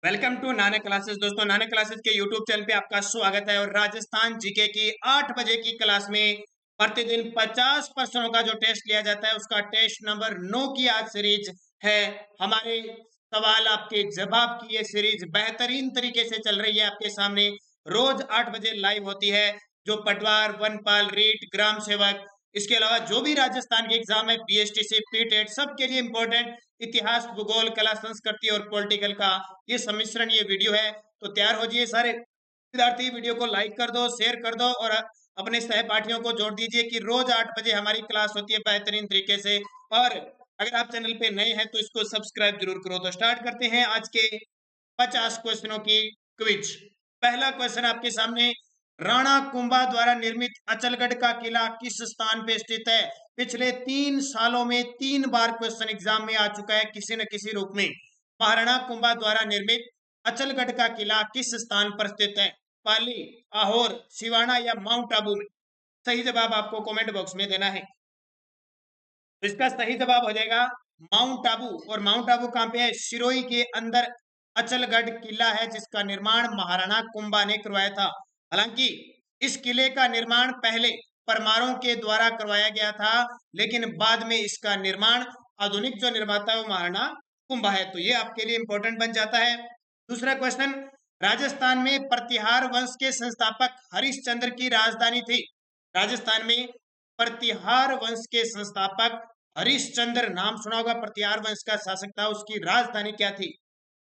Welcome to Nana classes. दोस्तों, नाना classes के YouTube channel पे आपका स्वागत है। और राजस्थान जीके की 8 बजे की क्लास में प्रतिदिन 50 प्रश्नों का जो टेस्ट लिया जाता है उसका टेस्ट नंबर 9 की आज सीरीज है। हमारे सवाल आपके जवाब की ये सीरीज बेहतरीन तरीके से चल रही है। आपके सामने रोज 8 बजे लाइव होती है। जो पटवार, वनपाल, रीट, ग्राम सेवक, इसके अलावा जो भी राजस्थान के एग्जाम है, बीएसटीसी, पीटेट, सबके लिए इंपॉर्टेंट इतिहास, भूगोल, कला, संस्कृति और पॉलिटिकल का ये सम्मिश्रण ये वीडियो है। तो तैयार हो जाइए सारे विद्यार्थी, वीडियो को लाइक कर दो, शेयर कर दो और अपने सहपाठियों को जोड़ दीजिए कि रोज 8 बजे हमारी क्लास होती है बेहतरीन तरीके से। और अगर आप चैनल पे नए हैं तो इसको सब्सक्राइब जरूर करो। तो स्टार्ट करते हैं आज के 50 क्वेश्चनों की क्विज। पहला क्वेश्चन आपके सामने, राणा कुंभा द्वारा निर्मित अचलगढ़ का किला किस स्थान पे स्थित है? पिछले 3 सालों में 3 बार क्वेश्चन एग्जाम में आ चुका है किसी न किसी रूप में। महाराणा कुंभा द्वारा निर्मित अचलगढ़ का किला किस स्थान पर स्थित है? पाली, आहोर, सिवाना या माउंट आबू में? सही जवाब आपको कमेंट बॉक्स में देना है। तो इसका सही जवाब हो जाएगा माउंट आबू। और माउंट आबू कहां पे है? सिरोही के अंदर अचलगढ़ किला है जिसका निर्माण महाराणा कुंभा ने करवाया था। हालांकि इस किले का निर्माण पहले परमारों के द्वारा करवाया गया था, लेकिन बाद में इसका निर्माण आधुनिक जो निर्माता है वो महाराणा कुंभा है। तो ये आपके लिए इंपॉर्टेंट बन जाता है। दूसरा क्वेश्चन, राजस्थान में प्रतिहार वंश के संस्थापक हरिश्चंद्र की राजधानी थी। राजस्थान में प्रतिहार वंश के संस्थापक हरिश्चंद्र, नाम सुना होगा, प्रतिहार वंश का शासक था, उसकी राजधानी क्या थी?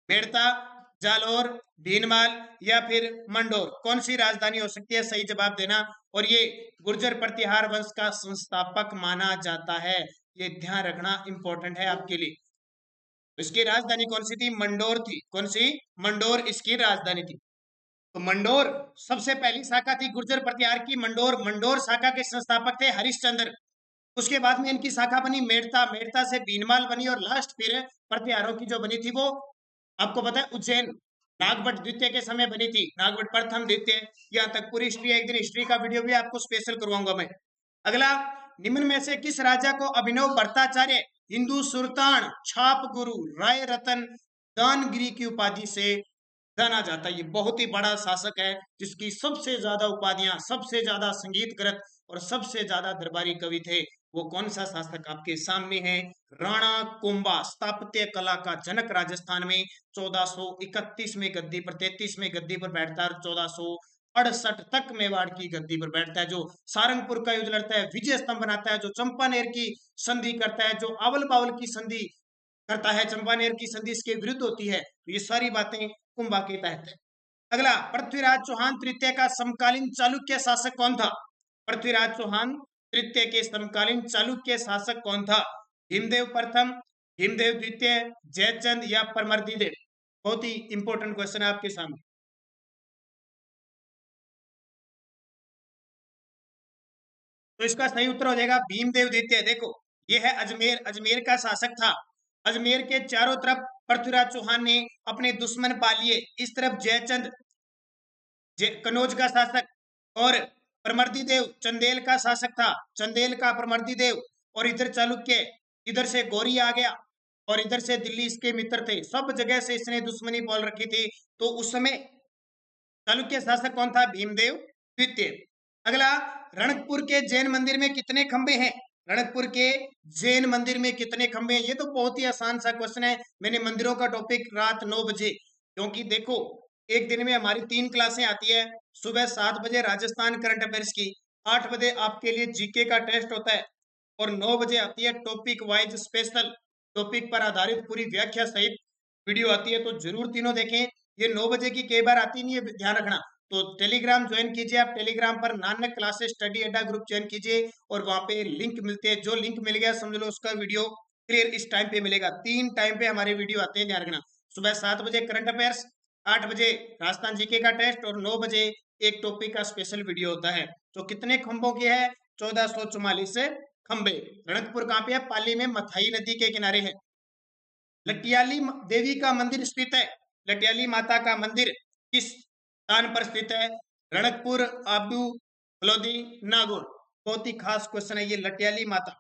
मेड़ता, जालोर, भीनमाल या फिर मंडोर? कौन सी राजधानी हो सकती है? सही जवाब देना। और ये गुर्जर प्रतिहार वंश का संस्थापक माना जाता है, ये ध्यान रखना इंपॉर्टेंट है आपके लिए। इसकी राजधानी कौन सी थी? मंडोर थी। कौन सी? मंडोर इसकी राजधानी थी। तो मंडोर सबसे पहली शाखा थी गुर्जर प्रतिहार की। मंडोर, मंडोर शाखा के संस्थापक थे हरिश्चंद्र। उसके बाद में इनकी शाखा बनी मेड़ता, मेड़ता से भीनमाल बनी और लास्ट फिर प्रतिहारों की जो बनी थी वो आपको पता है उज्जैन, नागभट्ट द्वितीय के समय बनी थी। नागभट्ट प्रथम, द्वितीय, यहाँ तक पूरी हिस्ट्री है। एक दिन हिस्ट्री का वीडियो भी आपको स्पेशल करवाऊंगा मैं। अगला, निम्न में से किस राजा को अभिनव भट्टाचार्य, हिंदू सुल्तान, छाप गुरु, राय रतन, दानगिरी की उपाधि से जाना जाता है? ये बहुत ही बड़ा शासक है जिसकी सबसे ज्यादा उपाधियां, सबसे ज्यादा संगीत कृत और सबसे ज्यादा दरबारी कवि थे। वो कौन सा शासक आपके सामने है? राणा कुंभा, स्थापत्य कला का जनक। राजस्थान में 1431 में गद्दी पर, 33 में गद्दी पर बैठता है और 1468 तक मेवाड़ की गद्दी पर बैठता है। जो सारंगपुर का युद्ध लड़ता है, विजय स्तंभ बनाता है, जो चंपानेर की संधि करता है, जो आवल बावल की संधि करता है, चंपानेर की संधि इसके विरुद्ध होती है। तो ये सारी बातें कुंभा के तहत है। अगला, पृथ्वीराज चौहान तृतीय का समकालीन चालुक्य शासक कौन था? पृथ्वीराज चौहान तृतीय के समकालीन चालुक्य शासक कौन था? भीमदेव प्रथम, भीमदेव द्वितीय, जयचंद या परमर्दिदेव? बहुत ही इंपॉर्टेंट क्वेश्चन है आपके सामने। तो इसका सही उत्तर हो जाएगा भीमदेव द्वितीय। देखो, ये है अजमेर, अजमेर का शासक था। अजमेर के चारों तरफ पृथ्वीराज चौहान ने अपने दुश्मन पालिए। इस तरफ जयचंद कनौज का शासक, और परमर्दी देव चंदेल का शासक था, चंदेल का परमर्दी देव। और इधर चालुक्य, इधर से गौरी आ गया और इधर से दिल्ली इसके मित्र थे। सब जगह से इसने दुश्मनी बोल रखी थी। तो उस समय चालुक्य शासक कौन था? भीमदेव द्वितीय। अगला, रणकपुर के जैन मंदिर में कितने खंबे हैं? रणकपुर के जैन मंदिर में कितने खंबे हैं? ये तो बहुत ही आसान सा क्वेश्चन है। मैंने मंदिरों का टॉपिक रात 9 बजे, क्योंकि देखो एक दिन में हमारी 3 क्लासें आती है। सुबह 7 बजे राजस्थान करंट अफेयर्स की, 8 बजे आपके लिए जीके का टेस्ट होता है और 9 बजे आती है टॉपिक वाइज स्पेशल, टॉपिक पर आधारित पूरी व्याख्या सहित वीडियो आती है। तो जरूर तीनों देखें। ये 9 बजे की कई बार आती नहीं है, ध्यान रखना। तो टेलीग्राम ज्वाइन कीजिए आप। टेलीग्राम पर नानक क्लासेस स्टडी अड्डा ग्रुप ज्वाइन कीजिए और वहां पे लिंक मिलते हैं। जो लिंक मिल गया समझ लो उसका वीडियो क्लियर इस टाइम पे मिलेगा। 3 टाइम पे हमारे वीडियो आते हैं, ध्यान रखना। सुबह 7 बजे करंट अफेयर्स, 8 बजे राजस्थान जीके का टेस्ट और 9 बजे एक टॉपिक का स्पेशल वीडियो होता है। तो कितने खंभों की है? 1444 खंबे। रणकपुर कहाँ पे है? पाली में, मथाई नदी के किनारे है। लटियाली देवी का मंदिर स्थित है। लटियाली माता का मंदिर किस स्थान पर स्थित है? रणकपुर, आबू, फलोदी, नागौर? बहुत ही खास क्वेश्चन है ये, लटियाली माता।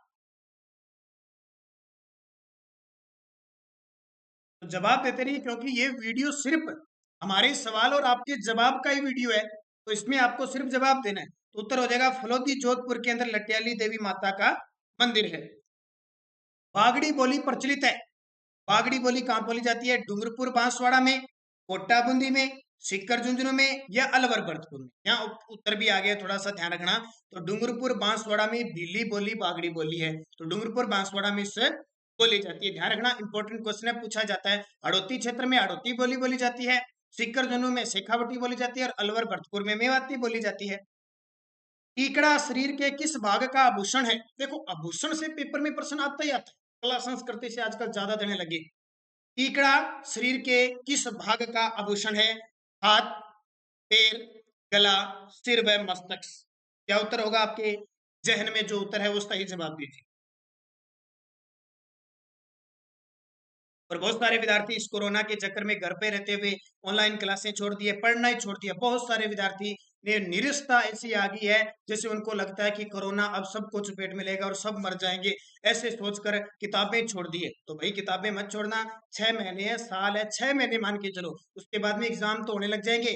तो जवाब देते रहिए, क्योंकि ये वीडियो सिर्फ हमारे सवाल और आपके जवाब का ही वीडियो है, तो इसमें आपको सिर्फ जवाब देना है। तो उत्तर हो जाएगा फलोदी जोधपुर के अंदर लट्याली देवी माता का मंदिर है। बागड़ी बोली प्रचलित है। बागड़ी बोली कहाँ बोली जाती है? डूंगरपुर बांसवाड़ा में, कोटा बूंदी में, सीकर झुंझुनू में या अलवर भरतपुर में। यहाँ उत्तर भी आ गया, थोड़ा सा ध्यान रखना। तो डूंगरपुर बांसवाड़ा में भीली बोली बागड़ी बोली है, तो डूंगरपुर बांसवाड़ा में इससे बोली जाती है। ध्यान रखना, इंपॉर्टेंट क्वेश्चन है, पूछा जाता है। हड़ौती क्षेत्र में हड़ौती बोली बोली जाती है, सीकर झुंझुनू में शेखावटी बोली जाती है और अलवर भरतपुर में मेवाती बोली जाती है। टीकड़ा शरीर के किस भाग का आभूषण है? देखो, आभूषण से पेपर में प्रश्न आता ही आता है, कला संस्कृति से आजकल ज्यादा देने लगे। टीकड़ा शरीर के किस भाग का आभूषण है? हाथ, पैर, गला, सिर व मस्तक। क्या उत्तर होगा आपके जहन में? जो उत्तर है वो सही जवाब दीजिए। और बहुत सारे विद्यार्थी इस कोरोना के चक्कर में घर पे रहते हुए ऑनलाइन क्लासें छोड़ दिए, पढ़ना ही छोड़ दिया। बहुत सारे विद्यार्थी ने निरस्ता ऐसी आ गई है जैसे उनको लगता है कि कोरोना अब सबको चपेट में लेगा और सब मर जाएंगे, ऐसे सोचकर किताबें छोड़ दिए। तो भाई किताबें मत छोड़ना, 6 महीने है, साल है, 6 महीने मान के चलो, उसके बाद में एग्जाम तो होने लग जाएंगे।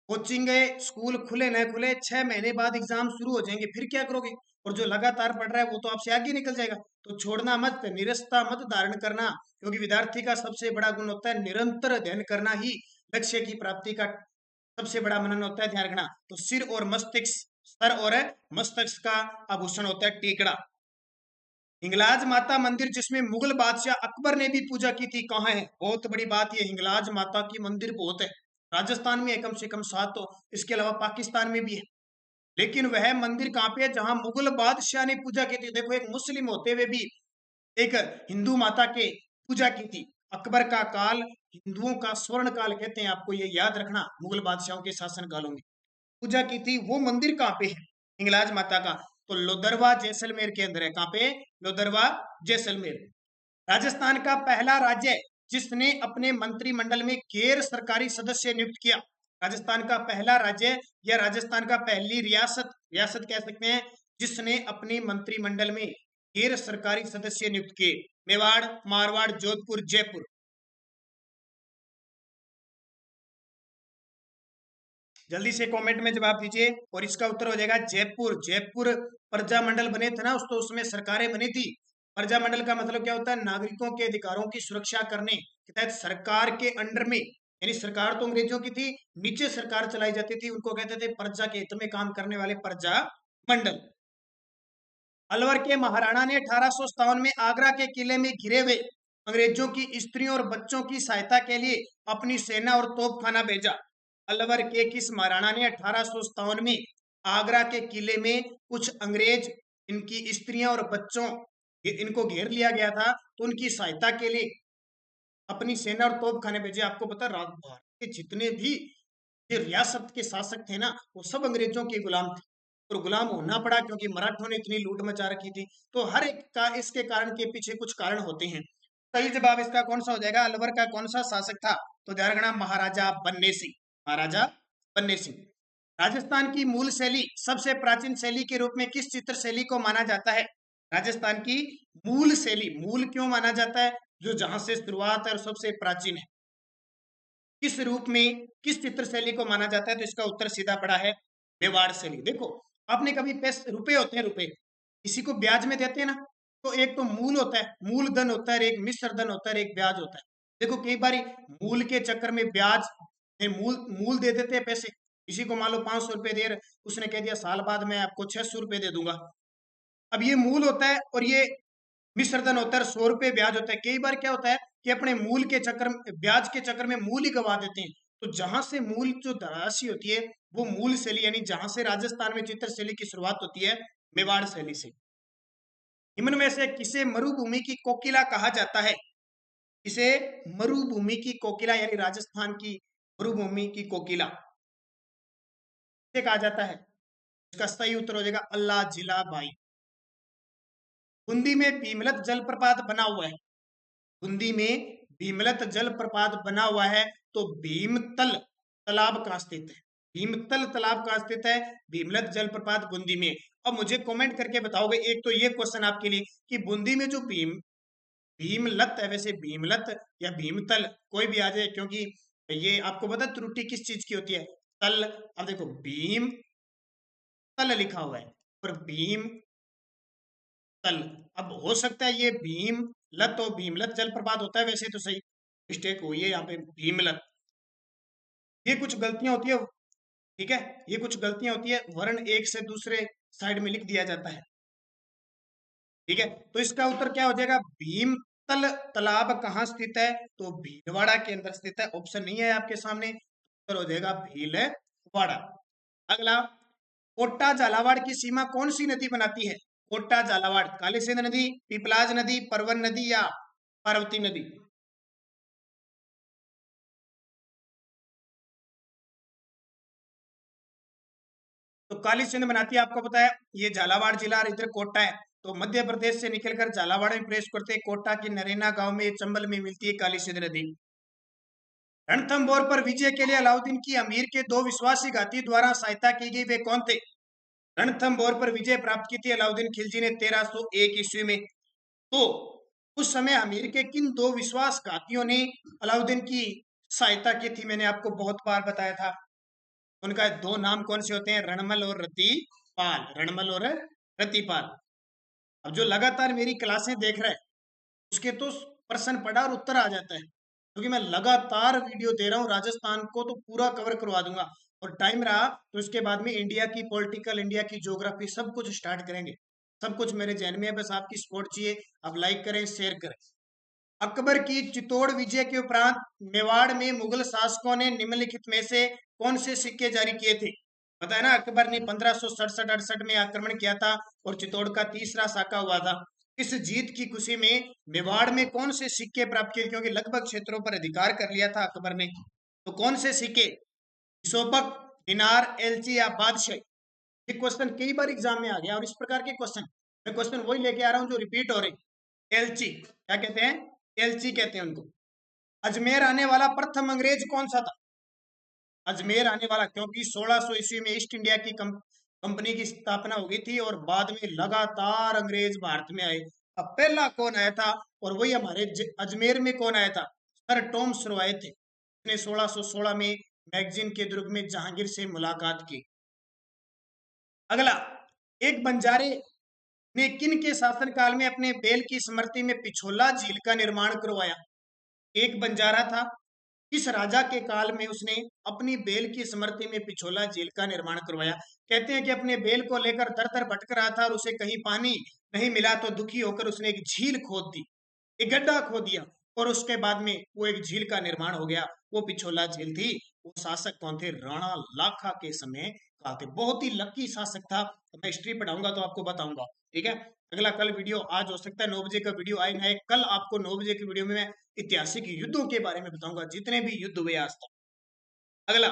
कोचिंग स्कूल खुले न खुले, 6 महीने बाद एग्जाम शुरू हो जाएंगे, फिर क्या करोगे? और जो लगातार पढ़ रहा है वो तो आपसे आगे निकल जाएगा। तो छोड़ना मत, निरस्ता मत धारण करना, क्योंकि विद्यार्थी का सबसे बड़ा गुण होता है निरंतर अध्ययन करना ही लक्ष्य की प्राप्ति का सबसे बड़ा मनन होता है। ध्यान रखना। तो सिर और मस्तिष्क, सर और मस्तिष्क का आभूषण होता है टीकड़ा। हिंगलाज माता मंदिर जिसमें मुगल बादशाह अकबर ने भी पूजा की थी, कहाँ है? बहुत बड़ी बात, ये हिंगलाज माता की मंदिर बहुत है, राजस्थान में है कम से कम 7, तो इसके अलावा पाकिस्तान में भी है। लेकिन वह मंदिर कहाँ पे है जहां मुगल बादशाह ने पूजा की थी? देखो, एक मुस्लिम होते हुए भी एक हिंदू माता के पूजा की थी। अकबर का काल हिंदुओं का स्वर्ण काल कहते हैं, आपको ये याद रखना। मुगल बादशाहों के शासन कालों में पूजा की थी, वो मंदिर कहाँ पे है हिंगलाज माता का? तो लोदरवा जैसलमेर के अंदर है। कहाँ पे? लोदरवा जैसलमेर। राजस्थान का पहला राज्य जिसने अपने मंत्रिमंडल में गैर सरकारी सदस्य नियुक्त किया। राजस्थान का पहला राज्य या राजस्थान का पहली रियासत, रियासत कह सकते हैं, जिसने अपने मंत्रिमंडल में गैर सरकारी सदस्य नियुक्त किए। मेवाड़, मारवाड़, जोधपुर, जयपुर। जल्दी से कमेंट में जवाब दीजिए और इसका उत्तर हो जाएगा जयपुर। जयपुर प्रजामंडल बने थे ना, तो उसमें सरकारें बनी थी। प्रजामंडल का मतलब क्या होता है? नागरिकों के अधिकारों की सुरक्षा करने के तहत सरकार के अंडर में, यानी सरकार तो अंग्रेजों की थी, नीचे सरकार चलाई जाती थी, उनको कहते थे प्रजा के हित में काम करने वाले प्रजा मंडल। अलवर के महाराणा ने 1857 में आगरा के किले में घिरे हुए अंग्रेजों की स्त्रियों और बच्चों की सहायता के लिए अपनी सेना और तोपखाना भेजा। अलवर के किस महाराणा ने 1857 में आगरा के किले में कुछ अंग्रेज, इनकी स्त्रियां और बच्चों, इनको घेर लिया गया था, तो उनकी सहायता के लिए अपनी सेना और तोपखाने भेजे? आपको पता है भारत के जितने भी ये रियासत के शासक थे ना, वो सब अंग्रेजों के गुलाम थे, और गुलाम होना पड़ा क्योंकि मराठों ने इतनी लूट मचा रखी थी। तो हर एक का इसके कारण के पीछे कुछ कारण होते हैं। सही जवाब इसका कौन सा हो जाएगा? अलवर का कौन सा शासक था? तो ध्यान रखना, महाराजा बन्ने सिंह। महाराजा बन्ने सिंह। राजस्थान की मूल शैली, सबसे प्राचीन शैली के रूप में किस चित्र शैली को माना जाता है? राजस्थान की मूल शैली, मूल क्यों माना जाता है? जो जहां से शुरुआत है और सबसे प्राचीन है। किस रूप में, किस चित्र शैली को माना जाता है? तो इसका उत्तर सीधा पड़ा है मेवाड़ शैली। देखो, आपने कभी पैसे, रुपए होते हैं, रुपए किसी को ब्याज में देते हैं ना, तो एक तो मूल होता है, मूल धन होता है, एक मिश्र धन होता है, एक ब्याज होता है। देखो, कई बार मूल के चक्कर में ब्याज में मूल मूल दे देते हैं पैसे। किसी को मान लो 500 रुपए दे, उसने कह दिया साल बाद मैं आपको 600 रुपए दे दूंगा। अब ये मूल होता है और ये मिश्रधन होता है, 100 रुपए ब्याज होता है। कई बार क्या होता है कि अपने मूल के चक्कर में, ब्याज के चक्कर में मूल ही गवा देते हैं। तो जहां से मूल जो राशि होती है वो मूल शैली, यानी जहां से राजस्थान में चित्र शैली की शुरुआत होती है, मेवाड़ शैली से। निम्न में से किसे मरुभूमि की कोकिला कहा जाता है? इसे मरुभूमि की कोकिला, यानी राजस्थान की मरुभूमि की कोकिला कहा जाता है? इसका सही उत्तर हो जाएगा अल्लाह जिला बाई। बूंदी में भीमलत जलप्रपात बना हुआ है। बूंदी में भीमलत जलप्रपात बना हुआ है, तो भीमतल तालाब कहाँ स्थित है? भीमतल तालाब कहाँ स्थित है? भीमलत जलप्रपात बूंदी में। अब मुझे कमेंट करके बताओगे, एक तो ये क्वेश्चन आपके लिए कि बूंदी में जो भीमलत है, वैसे भीमलत या भीमतल कोई भी आ जाए, क्योंकि ये आपको पता त्रुटि किस चीज की होती है, तल। अब देखो भीम तल लिखा हुआ है और भीम तल। अब हो सकता है ये भीम लत और भीमलत जलप्रपात होता है, वैसे तो सही मिस्टेक हुई है यहाँ पे भीमलत। ये कुछ गलतियां होती है, ठीक है, ये कुछ गलतियां होती है, वर्ण एक से दूसरे साइड में लिख दिया जाता है, ठीक है। तो इसका उत्तर क्या हो जाएगा, भीमतल तालाब कहाँ स्थित है, तो भीलवाड़ा के अंदर स्थित है। ऑप्शन नहीं है आपके सामने, उत्तर हो जाएगा भीलवाड़ा। अगला, कोटा झालावाड़ की सीमा कौन सी नदी बनाती है, कोटा झालावाड़, काली सिंध नदी, पिपलाज नदी, परवन नदी या पार्वती नदी। तो काली सिंध बनाती है, आपको पता है ये झालावाड़ जिला और इधर कोटा है, तो मध्य प्रदेश से निकलकर झालावाड़ में प्रवेश करते हैं। कोटा के नरेना गांव में, चंबल में मिलती है काली सिंध नदी। रणथंभौर पर विजय के लिए अलाउद्दीन की अमीर के दो विश्वासी घाती द्वारा सहायता की गई, वे कौन थे। रणथंभौर पर विजय प्राप्त की थी अलाउद्दीन खिलजी ने 1301 ईस्वी में। तो उस समय अमीर के किन दो विश्वासघातियों ने अलाउद्दीन की सहायता की थी, मैंने आपको बहुत बार बताया था। उनका दो नाम कौन से होते हैं, रणमल और रतिपाल, रणमल और रतिपाल। अब जो लगातार मेरी क्लासें देख रहे हैं उसके तो प्रश्न पढ़ा और उत्तर आ जाता है, क्योंकि मैं लगातार वीडियो दे रहा हूँ राजस्थान को, तो पूरा कवर करवा दूंगा। और टाइम रहा तो इसके बाद में इंडिया की पॉलिटिकल, इंडिया की ज्योग्राफी, सब कुछ स्टार्ट करेंगे। सब कुछ मेरे जहन में है, बस आपकी सपोर्ट चाहिए। आप लाइक करें, शेयर करें। अकबर की चित्तौड़ विजय के उपरांत मेवाड़ में मुगल शासकों ने निम्नलिखित में से कौन से सिक्के जारी किए थे। बताया ना, अकबर ने 1567-68 में आक्रमण किया था और चित्तौड़ का तीसरा साका हुआ था। इस जीत की खुशी में मेवाड़ में कौन से सिक्के प्राप्त किए, क्योंकि लगभग क्षेत्रों पर अधिकार कर लिया था अकबर ने। तो कौन से सिक्के, सोपक, दिनार, एलची या बादशाही। ये क्वेश्चन कई बार एग्जाम में आ गया, और इस प्रकार के क्वेश्चन मैं क्वेश्चन वही लेके आ रहा हूँ जो रिपीट हो रहे। एलची क्या कहते हैं, एलची कहते हैं उनको। अजमेर आने वाला प्रथम अंग्रेज कौन सा था, अजमेर आने वाला, क्योंकि 1600 ईस्वी में ईस्ट इंडिया की कंपनी की स्थापना हो गई थी और बाद में लगातार अंग्रेज भारत में आए। अब पहला कौन आया था, और वही हमारे अजमेर में कौन आया था, सर टॉमस रो आए थे। उसने 1616 में मैगजीन के दुर्ग में जहांगीर से मुलाकात की। अगला, एक बंजारे ने किन के शासनकाल में अपने बेल की स्मृति में पिछोला झील का निर्माण करवाया। एक बंजारा था, इस राजा के काल में उसने अपनी बेल की स्मृति में पिछोला झील का निर्माण करवाया। कहते हैं कि अपने बेल को लेकर दर दर भटक रहा था और उसे कहीं पानी नहीं मिला, तो दुखी होकर उसने एक झील खोद दी, एक गड्ढा खोद दिया, और उसके बाद में वो एक झील का निर्माण हो गया। वो पिछोला झील थी। वो शासक कौन थे, राणा लाखा के समय काल थे। बहुत ही लकी शासक था। मैं हिस्ट्री पढ़ाऊंगा तो आपको बताऊंगा, ठीक है। अगला कल वीडियो, आज हो सकता है 9 बजे का वीडियो आए ना, कल आपको 9 बजे की वीडियो में मैं ऐतिहासिक युद्धों के बारे में बताऊंगा, जितने भी युद्ध हुए आज तक। अगला,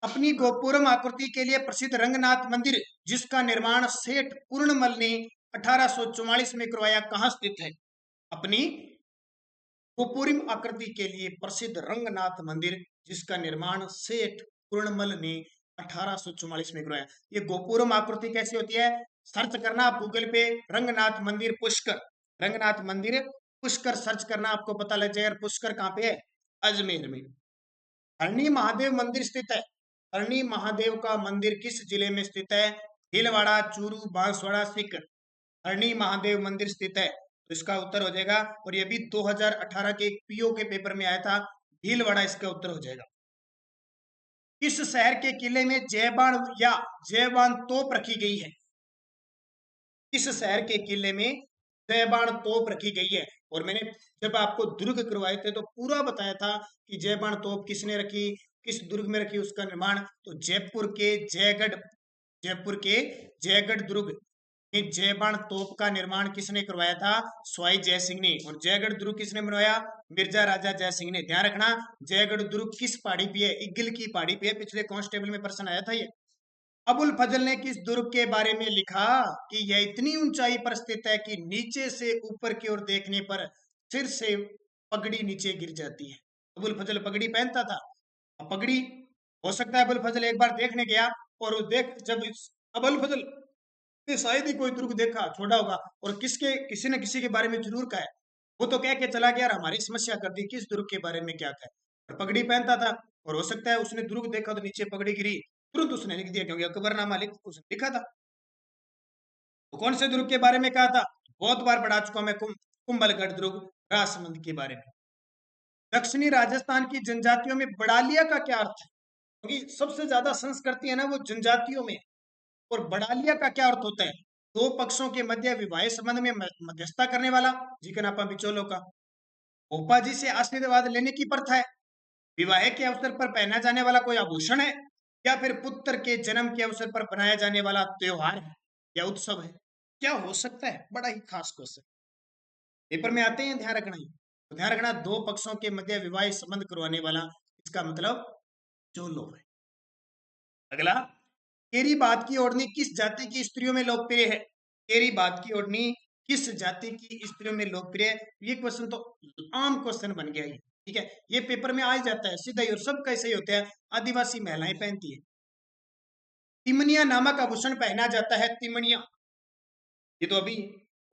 अपनी गोपुरम आकृति के लिए प्रसिद्ध रंगनाथ मंदिर, जिसका निर्माण सेठ पूर्णमल ने 1844 में करवाया, कहाँ स्थित है। अपनी गोपुरम आकृति के लिए प्रसिद्ध रंगनाथ मंदिर, जिसका निर्माण सेठ पूर्णमल ने 1844 में करवाया। ये गोपुरम आकृति कैसी होती है, सर्च करना आप गूगल पे, रंगनाथ मंदिर पुष्कर, रंगनाथ मंदिर पुष्कर सर्च करना, आपको पता लग जाएगा। पुष्कर कहाँ पे है, अजमेर में। हरणी महादेव मंदिर स्थित है, हरणी महादेव का मंदिर किस जिले में स्थित है, भीलवाड़ा, चूरू, बांसवाड़ा, सीकर। हरणी महादेव मंदिर स्थित है, तो इसका उत्तर हो जाएगा। और ये भी 2018 के एक पीओ के पेपर में आया था, भीलवाड़ा इसका उत्तर हो जाएगा। किस शहर के किले में जयबान या जयबान तोप रखी गई है, किस शहर के किले में जयबान तोप रखी गई है। और मैंने जब आपको दुर्ग करवाए थे तो पूरा बताया था कि जयबान तोप किसने रखी, किस दुर्ग में रखी, उसका निर्माण। तो जयपुर के जयगढ़, जयपुर के जयगढ़ दुर्ग में जयबान तोप का निर्माण किसने करवाया था, स्वाई जय सिंह ने। और जयगढ़ दुर्ग किसने बनवाया, मिर्जा राजा जय सिंह ने। ध्यान रखना, जयगढ़ दुर्ग किस पहाड़ी पे है, इग्गिल की पहाड़ी पे है। पिछले कांस्टेबल में प्रश्न आया था ये। अबुल फजल ने किस दुर्ग के बारे में लिखा कि यह इतनी ऊंचाई पर स्थित है कि नीचे से ऊपर की ओर देखने पर सिर से पगड़ी नीचे गिर जाती है। अबुल फजल पगड़ी पहनता था। अब पगड़ी, हो सकता है अबुल फजल एक बार देखने गया और वो देख, जब अबुल फजल ने शायद ही कोई दुर्ग देखा छोड़ा होगा, और किसी ने किसी के बारे में जरूर कहा है वो तो कह के चला गया यार हमारी समस्या कर दी, किस दुर्ग के बारे में क्या कहे। और पगड़ी पहनता था, और हो सकता है उसने दुर्ग देखा तो नीचे पगड़ी गिरी, तुरंत उसने लिख दिया, क्योंकि अकबरनामा उसने लिखा था। तो कौन से दुर्ग के बारे में कहा था? बहुत बार पढ़ा चुका मैं, कुंभलगढ़ दुर्ग, राजसमंद के बारे में। दक्षिणी राजस्थान की जनजातियों में बड़ालिया का क्या अर्थ है? क्योंकि सबसे ज्यादा संस्कृति है ना वो जनजातियों में। और बड़ालिया का क्या अर्थ होता है? दो पक्षों के मध्य विवाह संबंध में मध्यस्थता करने वाला, जिकन आपा बिचौलों का। ओपा जी से आशीर्वाद लेने की प्रथा है। विवाह के अवसर पर पहना जाने वाला कोई आभूषण है, या फिर पुत्र के जन्म के अवसर पर बनाया जाने वाला त्योहार है या उत्सव है? क्या हो सकता है? बड़ा ही खास क्वेश्चन, पेपर में आते हैं, ध्यान रखना ही। तो ध्यान रखना, दो पक्षों के मध्य विवाह संबंध करवाने वाला, इसका मतलब चोलो है। अगला, केरी बात की ओढ़नी किस जाति की स्त्रियों में लोकप्रिय है? केरी बात की ओढ़नी किस जाति की स्त्रियों में लोकप्रिय है? ये क्वेश्चन तो आम क्वेश्चन बन गया ये, ठीक है, ये पेपर में आ जाता है सीधा ही, और सब कैसे ही होता है, आदिवासी महिलाएं पहनती है। तिमनिया नामक आभूषण पहना जाता है, तिमनिया, ये तो अभी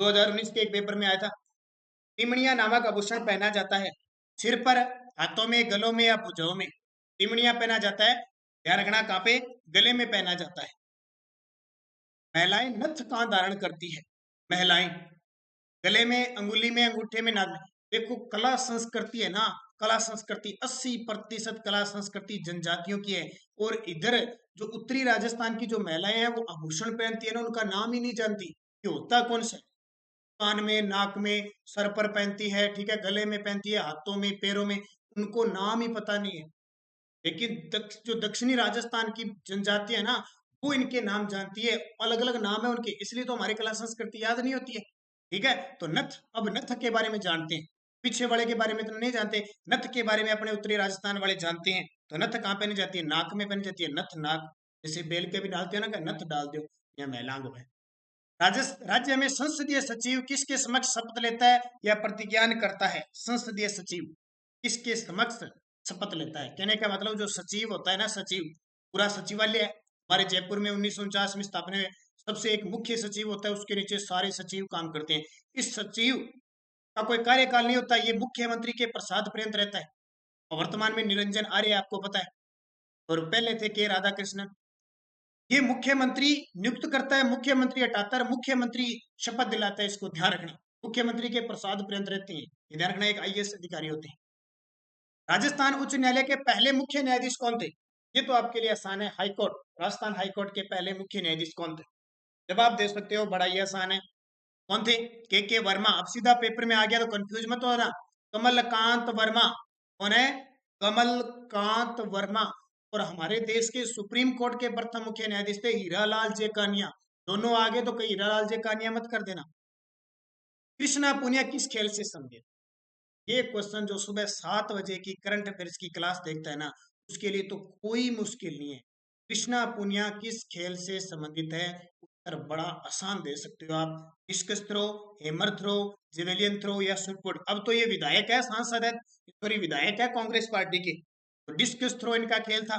2019 के एक पेपर में आया था। तिमनिया नामक आभूषण पहना जाता है सिर पर, हाथों में, गलों में या भुजाओं में। तिमनिया पहना जाता है, ध्यान रखना कहाँ पे? गले में पहना जाता है। महिलाएं नथ कहाँ धारण करती है? महिलाएं गले में, अंगुली में, अंगूठे में, नाक में। देखो कला संस्कृति है ना, कला संस्कृति 80% कला संस्कृति जनजातियों की है। और इधर जो उत्तरी राजस्थान की जो महिलाएं हैं वो आभूषण पहनती है ना, उनका नाम ही नहीं जानती कि होता कौन सा। कान में, नाक में, सर पर पहनती है, ठीक है, गले में पहनती है, हाथों में, पैरों में, उनको नाम ही पता नहीं है। लेकिन जो दक्षिणी राजस्थान की जनजाति है ना, वो इनके नाम जानती है, अलग अलग नाम है उनके, इसलिए तो हमारी कला संस्कृति याद नहीं होती है। ठीक है, तो नथ, अब नथ के बारे में जानते हैं, पीछे वाले के बारे में तो नहीं जानते, नथ के बारे में अपने उत्तरी राजस्थान वाले जानते हैं। तो नथ कहाँ पहनी जाती है? नाक में पहनी जाती है, नथ नाक, जैसे बेल के भी डालते हो ना, नथ डाल दो, या महिलाओं को है। राज्य में संसदीय सचिव किसके समक्ष शपथ लेता है या प्रतिज्ञान करता है? संसदीय सचिव किसके समक्ष शपथ लेता है? कहने का मतलब जो सचिव होता है ना, सचिव, पूरा सचिवालय है हमारे जयपुर में 1949 में स्थापना हुई, सबसे एक मुख्य सचिव होता है, उसके नीचे सारे सचिव काम करते हैं। इस सचिव का कोई कार्यकाल नहीं होता, ये मुख्यमंत्री के प्रसाद पर्यंत रहता है। और वर्तमान में निरंजन आर्य आपको पता है, और पहले थे के राधाकृष्णन। ये मुख्यमंत्री नियुक्त करता है, मुख्यमंत्री हटाता है, मुख्यमंत्री शपथ दिलाता है, इसको ध्यान रखना। मुख्यमंत्री के प्रसाद पर्यंत रहते हैं, ये ध्यान रखना, एक आईएएस अधिकारी होते हैं। राजस्थान उच्च न्यायालय के पहले मुख्य न्यायाधीश कौन थे? ये तो आपके लिए आसान है, हाईकोर्ट, राजस्थान हाईकोर्ट के पहले मुख्य न्यायाधीश कौन थे? जवाब दे सकते हो, बड़ा ही आसान है, कौन थे? के वर्मा। अब सीधा पेपर में आ गया तो कंफ्यूज मत होना, कमलकांत वर्मा। कौन है? कमलकांत वर्मा। और हमारे देश के सुप्रीम कोर्ट के प्रथम मुख्य न्यायाधीश थे हीरालाल जेकानिया। दोनों आगे तो कहीं हीरालाल जेकानिया मत कर देना। कृष्णा पुनिया किस खेल से संबंधित? ये क्वेश्चन जो सुबह 7 बजे की करंट अफेयर्स की क्लास देखता है ना, उसके लिए तो कोई मुश्किल नहीं है। कृष्णा पुनिया किस खेल से संबंधित है? उत्तर बड़ा आसान दे सकते हो आप, discus throw, hammer throw, javelin throw या शॉटपुट। अब तो ये विधायक है, सांसद है, सॉरी विधायक है कांग्रेस पार्टी के, तो डिस्कस थ्रो इनका खेल था।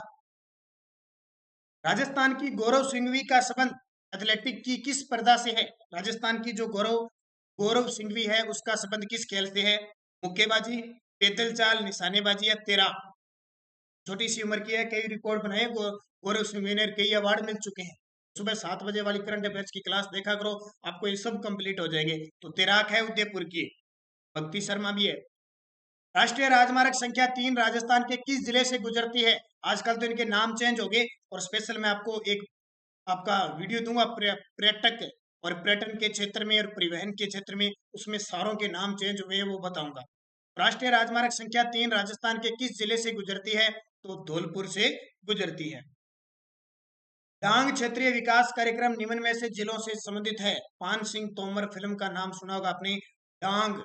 राजस्थान की गौरव सिंघवी का संबंध एथलेटिक की किस स्पर्धा से है? राजस्थान की जो गौरव गौरव सिंघवी है उसका संबंध किस खेल से है? मुक्केबाजी, पैदल चाल, निशानेबाजी या तैराक? छोटी सी उम्र की है, कई रिकॉर्ड बनाए, गौरव सिंघवी ने कई अवार्ड मिल चुके हैं। सुबह 7 बजे वाली करंट अफेयर्स की क्लास देखा करो, आपको ये सब कंप्लीट हो जाएंगे। तो तैराक है उदयपुर की, भक्ति शर्मा भी है। राष्ट्रीय राजमार्ग संख्या 3 राजस्थान के किस जिले से गुजरती है? आजकल तो इनके नाम चेंज हो गए, और स्पेशल मैं आपको एक आपका वीडियो दूंगा पर्यटक और पर्यटन के क्षेत्र में और परिवहन के क्षेत्र में, उसमें सारों के नाम चेंज हुए हैं वो बताऊंगा। राष्ट्रीय राजमार्ग संख्या 3 राजस्थान के किस जिले से गुजरती है? तो धौलपुर से गुजरती है। डांग क्षेत्रीय विकास कार्यक्रम निम्न में से जिलों से संबंधित है? पान सिंह तोमर फिल्म का नाम सुना होगा आपने। डांग,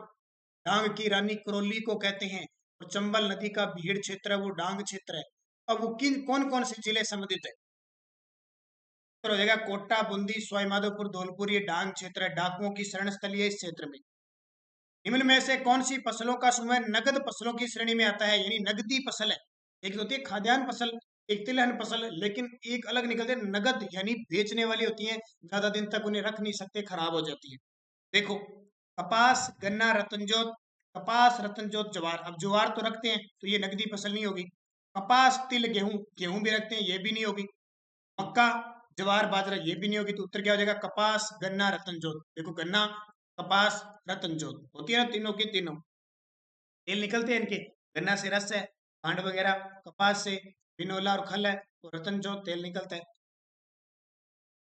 डांग की रानी करौली को कहते हैं, और चंबल नदी का भीड़ क्षेत्र है वो डांग क्षेत्र है। अब वो किन कौन कौन से जिले संबंधित है? हो जाएगा कोटा, बूंदी, सवाईमाधोपुर, धौलपुर, ये डांग क्षेत्र है, डाकुओं की शरण स्थली है इस क्षेत्र में। निम्न में से कौन सी फसलों का समूह नगद फसलों की श्रेणी में आता है, यानी नगदी फसल है? एक होती है खाद्यान्न फसल, एक तिलहन फसल, लेकिन एक अलग निकलते हैं नगद, यानी बेचने वाली होती है, ज्यादा दिन तक उन्हें रख नहीं सकते, खराब हो जाती है। देखो, कपास, गन्ना, रतनजोत, कपास, रतनजोत, ज्वार। अब ज्वार तो रखते हैं तो ये नकदी फसल नहीं होगी। कपास, तिल, गेहूं, गेहूं भी रखते हैं, ये भी नहीं होगी। मक्का, ज्वार, बाजरा, ये भी नहीं होगी। तो उत्तर क्या हो जाएगा? कपास, गन्ना, रतनजोत। देखो गन्ना, कपास, रतनजोत होती है ना तीनों की तीनों। तेल निकलते हैं इनके, गन्ना से रस है, खांड वगैरह, कपास से बिनोला और खल है, तो रतनजोत तेल निकलता है।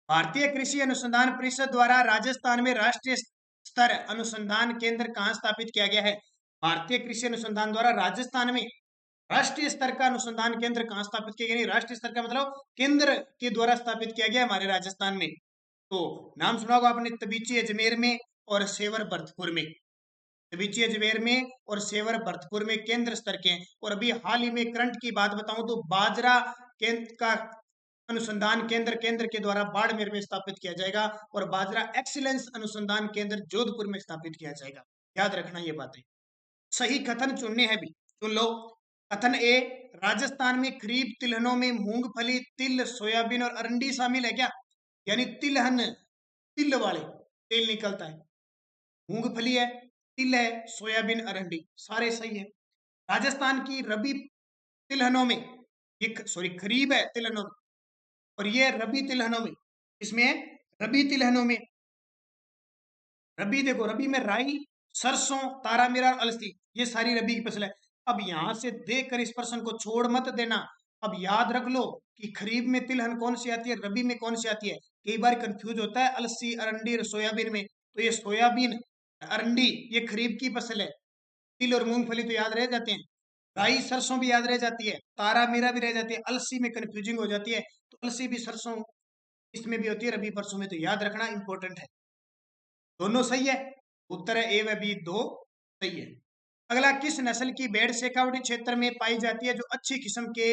भारतीय कृषि अनुसंधान परिषद द्वारा राजस्थान में राष्ट्रीय स्तर अनुसंधान केंद्र कहाँ स्थापित किया गया है? भारतीय कृषि अनुसंधान द्वारा राजस्थान में राष्ट्रीय स्तर का अनुसंधान केंद्र कहाँ स्थापित किया गया? नहीं, राष्ट्रीय स्तर का मतलब केंद्र के द्वारा स्थापित किया गया हमारे राजस्थान में। तो नाम सुना होगा आपने, तबीची अजमेर में और सेवर भरतपुर में। तबीची अजमेर में और सेवर भरतपुर में केंद्र स्तर के हैं। और अभी हाल ही में करंट की बात बताऊं तो बाजरा केंद्र का अनुसंधान केंद्र केंद्र के द्वारा बाड़मेर में स्थापित किया जाएगा, और बाजरा एक्सीलेंस अनुसंधान केंद्र जोधपुर में स्थापित किया जाएगा। याद रखना ये बातें। सही कथन चुनने हैं भी, चुन लो। कथन ए, राजस्थान में खरीफ तिलहनों में मूंगफली, तिल, सोयाबीन और अरंडी शामिल है क्या? यानी तिलहन, तिल वाले तेल निकलता है। मूंगफली है, तिल है, सोयाबीन, अरंडी, सारे सही है। राजस्थान की रबी तिलहनों में, ये सॉरी खरीफ है तिलहनों में, और ये रबी तिलहनों में, इसमें रबी तिलहनों में, रबी देखो, रबी में राई, सरसों, तारा मीरा, अलसी, ये सारी रबी की फसल है। अब यहां से देखकर इस प्रश्न को छोड़ मत देना। अब याद रख लो कि खरीफ में तिलहन कौन सी आती है, रबी में कौन सी आती है। कई बार कंफ्यूज होता है अलसी, अरंडी और सोयाबीन में। तो ये सोयाबीन, अरंडी, ये खरीफ की फसल है। तिल और मूंगफली तो याद रह जाते हैं, राई सरसों भी याद रह जाती है, तारा मीरा भी रह जाती है, अलसी में कंफ्यूजिंग हो जाती है। तो अलसी भी सरसों इसमें भी होती है, रबी परसों में, तो याद रखना इंपॉर्टेंट है। दोनों सही है, उत्तर है ए व बी, दो सही है। अगला, किस नस्ल की भेड़ शेखावटी क्षेत्र में पाई जाती है जो अच्छी किस्म के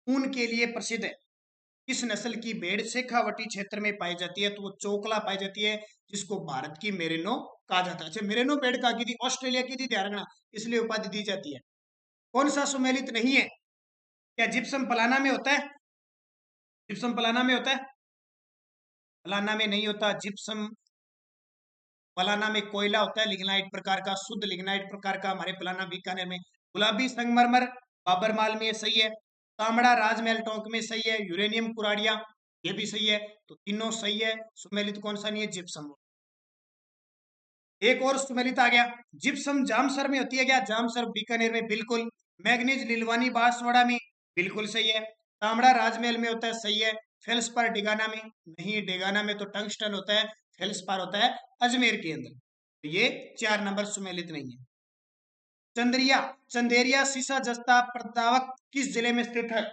ऊन के लिए प्रसिद्ध है? किस नस्ल की भेड़ शेखावटी क्षेत्र में पाई जाती है? तो वो चोकला पाई जाती है, जिसको भारत की मेरिनो कहा जाता है। अच्छा, मेरिनो भेड़ कहा की थी? ऑस्ट्रेलिया की थी, ध्यान रखना, इसलिए उपाधि दी जाती है। कौन सा सुमेलित नहीं है? क्या जिप्सम पलाना में होता है? जिप्सम पलाना में होता है? पलाना में नहीं होता जिप्सम। पलाना में कोयला होता है, लिग्नाइट प्रकार का, शुद्ध लिग्नाइट प्रकार का, हमारे पलाना बीकानेर में। गुलाबी संगमरमर बाबरमाल में सही है। तांबड़ा राजमहल टोंक में सही है। यूरेनियम कुराड़िया, ये भी सही है। तो तीनों सही है। सुमेलित कौन सा नहीं है? जिप्सम। एक और सुमेलित आ गया, जिप्सम जामसर में होती है क्या? जामसर बीकानेर में, बिल्कुल। मैग्नीज लिलवानी बांसवाड़ा में, बिल्कुल सही है। तांबड़ा राजमहल में होता है, सही है। फेल्सपार डेगाना में नहीं, डेगाना में तो टंगस्टन होता है, फेल्सपार होता है अजमेर के अंदर। तो ये 4 नंबर सुमेलित नहीं है। चंदेरिया, चंदेरिया सीसा जस्ता प्रतावक किस जिले में स्थित है?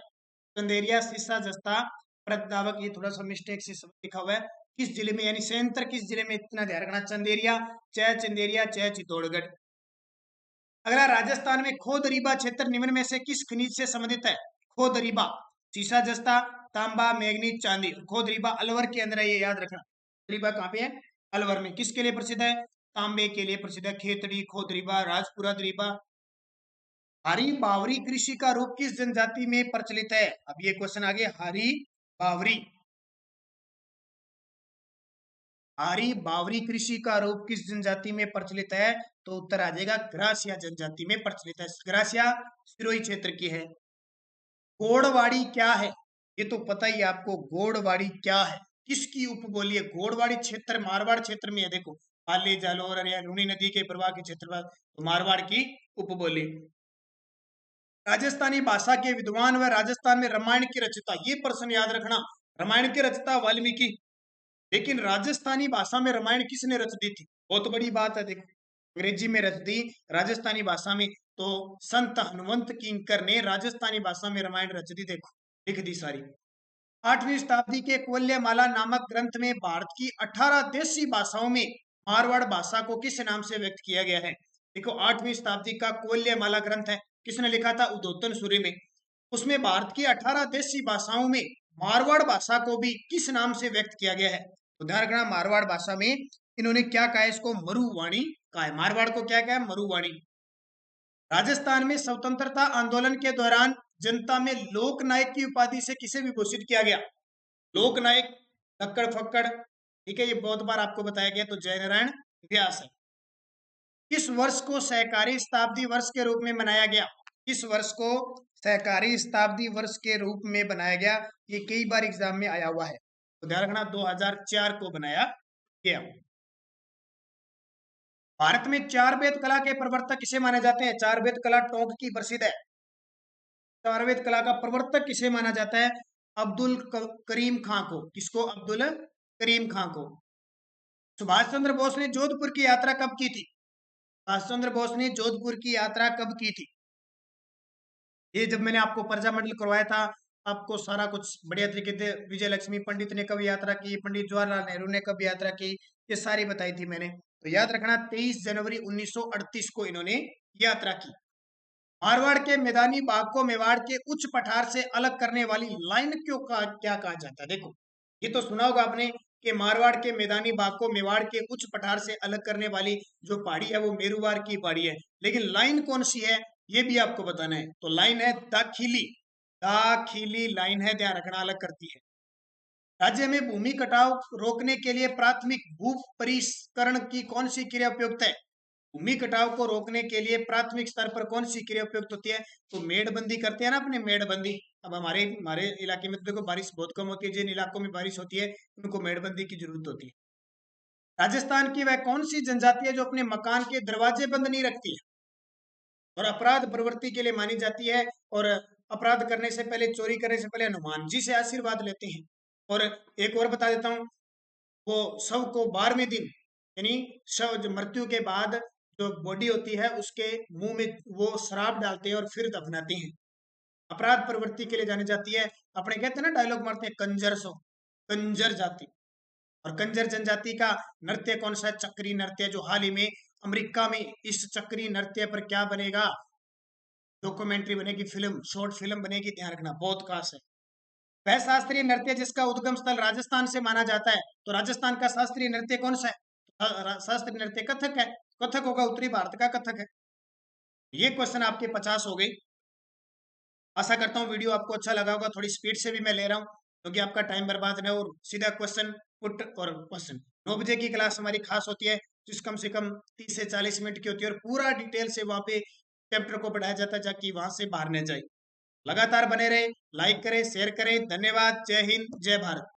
चंदेरिया सीसा जस्ता प्रतावक, ये थोड़ा सा मिस्टेक से लिखा हुआ है, किस जिले में, यानी सेंटर किस जिले में, इतना ध्यान रखना। चंदेरिया, चाहे चंदेरिया, चाहे चित्तौड़गढ़। अगला, राजस्थान में खोदरीबा क्षेत्र निम्न में से किस खनिज से संबंधित है? खोदरीबा, सीसा जस्ता, तांबा, मैग्नीज, चांदी। खोदरीबा अलवर के अंदर है, ये याद रखना। खोदरीबा कहाँ पे है? अलवर में। किसके लिए प्रसिद्ध है? तांबे के लिए प्रसिद्ध है। खेतड़ी, खोदरीबा, राजपुरा दरीबा। हरी बावरी कृषि का रूप किस जनजाति में प्रचलित है? अब ये क्वेश्चन आगे, हरी बावरी, हरी बावरी कृषि का रूप किस जनजाति में प्रचलित है? तो उत्तर आ जाएगा ग्रासिया जनजाति में प्रचलित है। ग्रासिया सिरोही क्षेत्र की है। गोड़वाड़ी क्या है? ये तो पता ही है आपको, गोड़वाड़ी क्या है, किसकी उपबोली है? गोड़वाड़ी क्षेत्र मारवाड़ क्षेत्र में है। देखो, पाली, जालौर और लूनी नदी के प्रवाह के क्षेत्र पर, तो मारवाड़ की उपबोली। राजस्थानी भाषा के विद्वान व राजस्थान में रामायण की रचयिता, ये प्रश्न याद रखना। रामायण की रचयिता वाल्मीकि, लेकिन राजस्थानी भाषा में रामायण किसने रच दी थी? बहुत बड़ी बात है। देखो, अंग्रेजी में रच दी, राजस्थानी भाषा में तो संत हनुमंत किंकर ने राजस्थानी भाषा में रामायण रच दी। देखो, लिख दी सारी। 8वीं शताब्दी के कोल्यमाला नामक ग्रंथ में भारत की 18 देशी भाषाओं में मारवाड़ भाषा को किस नाम से व्यक्त किया गया है? देखो, 8वीं शताब्दी का कोल्यमाला ग्रंथ है, किसने लिखा था? उद्योतन सूरि में। उसमें भारत की 18 देशी भाषाओं में मारवाड़ भाषा को भी किस नाम से व्यक्त किया गया है? तो ध्यान रखना, मारवाड़ भाषा में इन्होंने क्या कहा है? इसको मरुवाणी कहा है। मारवाड़ को क्या कहा है? मरुवाणी। राजस्थान में स्वतंत्रता आंदोलन के दौरान जनता में लोक नायक की उपाधि से किसे विभूषित किया गया? लोक नायक, लक्कड़ फक्कड़, ठीक है, ये बहुत बार आपको बताया गया, तो जयनारायण व्यास है। किस वर्ष को सहकारी शताब्दी वर्ष के रूप में मनाया गया? किस वर्ष को सहकारी शताब्दी वर्ष के रूप में बनाया गया? ये कई बार एग्जाम में आया हुआ है, तो ध्यान रखना 2004 को बनाया गया। भारत में चार वेद कला के प्रवर्तक किसे माने जाते हैं? चार वेद कला टोंक की प्रसिद्ध है। चार वेद कला का प्रवर्तक किसे माना जाता है? अब्दुल करीम खां को। किसको? अब्दुल करीम खां को। सुभाष चंद्र बोस ने जोधपुर की यात्रा कब की थी? सुभाष चंद्र बोस ने जोधपुर की यात्रा कब की थी? ये जब मैंने आपको पर्चा मंडल करवाया था, आपको सारा कुछ बढ़िया तरीके से विजय लक्ष्मी पंडित ने कब यात्रा की, पंडित जवाहरलाल नेहरू ने कब यात्रा की, ये सारी बताई थी मैंने। तो याद रखना 23 जनवरी 1938 को इन्होंने यात्रा की। मारवाड़ के मैदानी भाग को मेवाड़ के उच्च पठार से अलग करने वाली लाइन क्या कहा जाता है? देखो, ये तो सुना होगा आपने कि मारवाड़ के मैदानी भाग को मेवाड़ के उच्च पठार से अलग करने वाली जो पहाड़ी है वो मेरुवार की पहाड़ी है, लेकिन लाइन कौन सी है ये भी आपको बताना है। तो लाइन है दाखिली, दाखिली लाइन है, ध्यान रखना, अलग करती है। राज्य में भूमि कटाव रोकने के लिए प्राथमिक भू परिष्करण की कौन सी क्रिया उपयुक्त है? भूमि कटाव को रोकने के लिए प्राथमिक स्तर पर कौन सी क्रिया उपयुक्त होती है? तो मेड़बंदी करते हैं ना अपने, मेड़बंदी। अब हमारे हमारे इलाके में तो देखो बारिश बहुत कम होती है, जिन इलाकों में बारिश होती है उनको मेड़बंदी की जरूरत होती है। राजस्थान की वह कौन सी जनजाति है जो अपने मकान के दरवाजे बंद नहीं रखती है और अपराध प्रवृत्ति के लिए मानी जाती है, और अपराध करने से पहले, चोरी करने से पहले हनुमान जी से आशीर्वाद लेते हैं? और एक और बता देता हूँ, वो शव को 12वें दिन, यानी शव जो मृत्यु के बाद जो बॉडी होती है उसके मुंह में वो शराब डालते हैं और फिर दफनाते हैं। अपराध प्रवृत्ति के लिए जानी जाती है। अपने कहते हैं ना, डायलॉग मारते हैं, कंजर सो, कंजर जाति। और कंजर जनजाति का नृत्य कौन सा है? चक्री नृत्य, जो हाल ही में अमेरिका में इस चक्री नृत्य पर क्या बनेगा? डॉक्यूमेंट्री बनेगी, फिल्म, शॉर्ट फिल्म बनेगी, ध्यान रखना, बहुत खास है। वह शास्त्रीय नृत्य जिसका उद्गम स्थल राजस्थान से माना जाता है, तो राजस्थान का शास्त्रीय नृत्य कौन सा है? शास्त्रीय नृत्य कथक है। कथक होगा, उत्तरी भारत का कथक है। ये क्वेश्चन आपके 50 हो गए। आशा करता हूँ वीडियो आपको अच्छा लगा होगा। थोड़ी स्पीड से भी मैं ले रहा हूँ क्योंकि आपका टाइम बर्बाद न हो, और सीधा क्वेश्चन पुट और क्वेश्चन। 9 बजे की क्लास हमारी खास होती है, जिस कम से कम 30 से 40 मिनट की होती है, और पूरा डिटेल से वहाँ पे चैप्टर को पढ़ाया जाता है ताकि वहां से बाहर न जाए। लगातार बने रहे, लाइक करें, शेयर करें। धन्यवाद। जय हिंद, जय भारत।